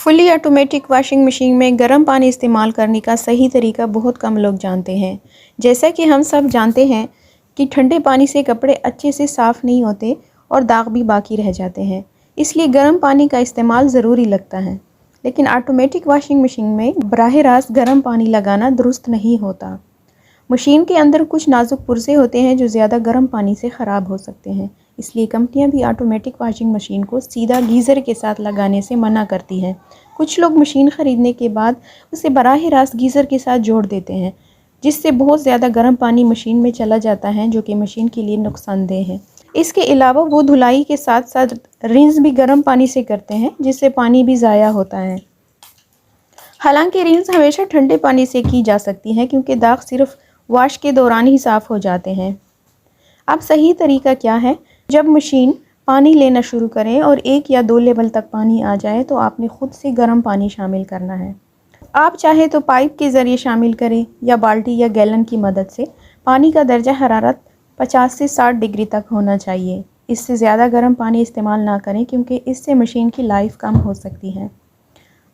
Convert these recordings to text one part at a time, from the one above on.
Fully automatic washing machine میں گرم پانی استعمال کرنے کا صحیح طریقہ بہت کم لوگ جانتے ہیں۔ جیسا کہ ہم سب جانتے ہیں کہ ٹھنڈے پانی سے کپڑے اچھے سے صاف نہیں ہوتے اور داغ بھی باقی رہ جاتے ہیں، اس لیے گرم پانی کا استعمال ضروری لگتا ہے۔ لیکن آٹومیٹک واشنگ مشین میں براہ راست گرم پانی لگانا درست نہیں ہوتا۔ مشین کے اندر کچھ نازک پرزے ہوتے ہیں جو زیادہ گرم پانی سے خراب ہو سکتے ہیں، اس لیے کمپنیاں بھی آٹومیٹک واشنگ مشین کو سیدھا گیزر کے ساتھ لگانے سے منع کرتی ہیں۔ کچھ لوگ مشین خریدنے کے بعد اسے براہ راست گیزر کے ساتھ جوڑ دیتے ہیں، جس سے بہت زیادہ گرم پانی مشین میں چلا جاتا ہے جو کہ مشین کے لیے نقصان دہ ہے۔ اس کے علاوہ وہ دھلائی کے ساتھ ساتھ رنس بھی گرم پانی سے کرتے ہیں، جس سے پانی بھی ضائع ہوتا ہے۔ حالانکہ رنس ہمیشہ ٹھنڈے پانی سے کی جا سکتی ہے کیونکہ داغ صرف واش کے دوران ہی صاف ہو جاتے ہیں۔ اب صحیح طریقہ کیا ہے؟ جب مشین پانی لینا شروع کریں اور 1 یا 2 لیول تک پانی آ جائے تو آپ نے خود سے گرم پانی شامل کرنا ہے۔ آپ چاہے تو پائپ کے ذریعے شامل کریں یا بالٹی یا گیلن کی مدد سے۔ پانی کا درجہ حرارت 50 سے 60 ڈگری تک ہونا چاہیے۔ اس سے زیادہ گرم پانی استعمال نہ کریں کیونکہ اس سے مشین کی لائف کم ہو سکتی ہے۔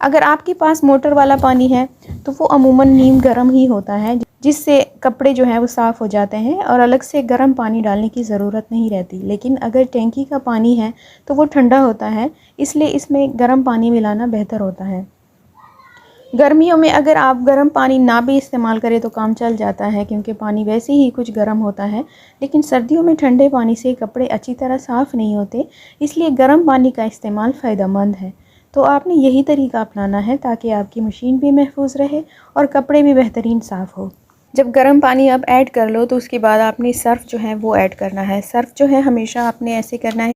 اگر آپ کے پاس موٹر والا پانی ہے تو وہ عموماً نیم گرم ہی ہوتا ہے، جس سے کپڑے جو ہیں وہ صاف ہو جاتے ہیں اور الگ سے گرم پانی ڈالنے کی ضرورت نہیں رہتی۔ لیکن اگر ٹینکی کا پانی ہے تو وہ ٹھنڈا ہوتا ہے، اس لیے اس میں گرم پانی ملانا بہتر ہوتا ہے۔ گرمیوں میں اگر آپ گرم پانی نہ بھی استعمال کریں تو کام چل جاتا ہے کیونکہ پانی ویسے ہی کچھ گرم ہوتا ہے، لیکن سردیوں میں ٹھنڈے پانی سے کپڑے اچھی طرح صاف نہیں ہوتے، اس لیے گرم پانی کا استعمال فائدہ مند ہے۔ تو آپ نے یہی طریقہ اپنانا ہے تاکہ آپ کی مشین بھی محفوظ رہے اور کپڑے بھی بہترین صاف ہو۔ جب گرم پانی آپ ایڈ کر لو تو اس کے بعد آپ نے سرف جو ہے وہ ایڈ کرنا ہے۔ سرف جو ہے ہمیشہ آپ نے ایسے کرنا ہے